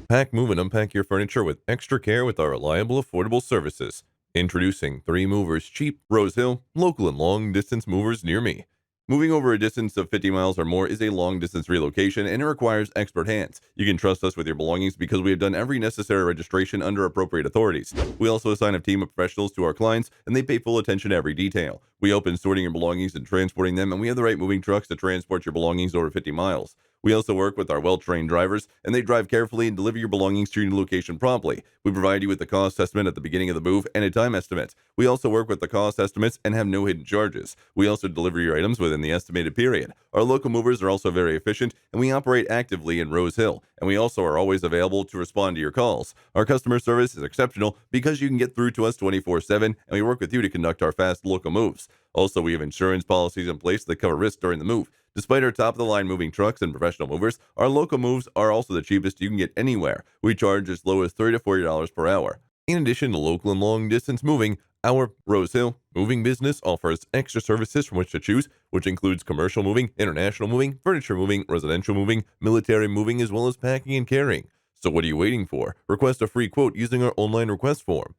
Pack, move, and unpack your furniture with extra care with our reliable, affordable services. Introducing 3 Movers Cheap, Rose Hill, local and long distance movers near me. Moving over a distance of 50 miles or more is a long distance relocation and it requires expert hands. You can trust us with your belongings because we have done every necessary registration under appropriate authorities. We also assign a team of professionals to our clients and they pay full attention to every detail. We help in sorting your belongings and transporting them, and we have the right moving trucks to transport your belongings over 50 miles. We also work with our well trained drivers, and they drive carefully and deliver your belongings to your new location promptly. We provide you with the cost estimate at the beginning of the move and a time estimate. We also work with the cost estimates and have no hidden charges. We also deliver your items within the estimated period. Our local movers are also very efficient, and we operate actively in Rose Hill, and we also are always available to respond to your calls. Our customer service is exceptional because you can get through to us 24/7, and we work with you to conduct our fast local moves. Also, we have insurance policies in place that cover risks during the move. Despite our top of the line moving trucks and professional movers, our local moves are also the cheapest you can get anywhere. We charge as low as $30 to $40 per hour. In addition to local and long distance moving, our Rose Hill moving business offers extra services from which to choose, which includes commercial moving, international moving, furniture moving, residential moving, military moving, as well as packing and carrying. So what are you waiting for? Request a free quote using our online request form.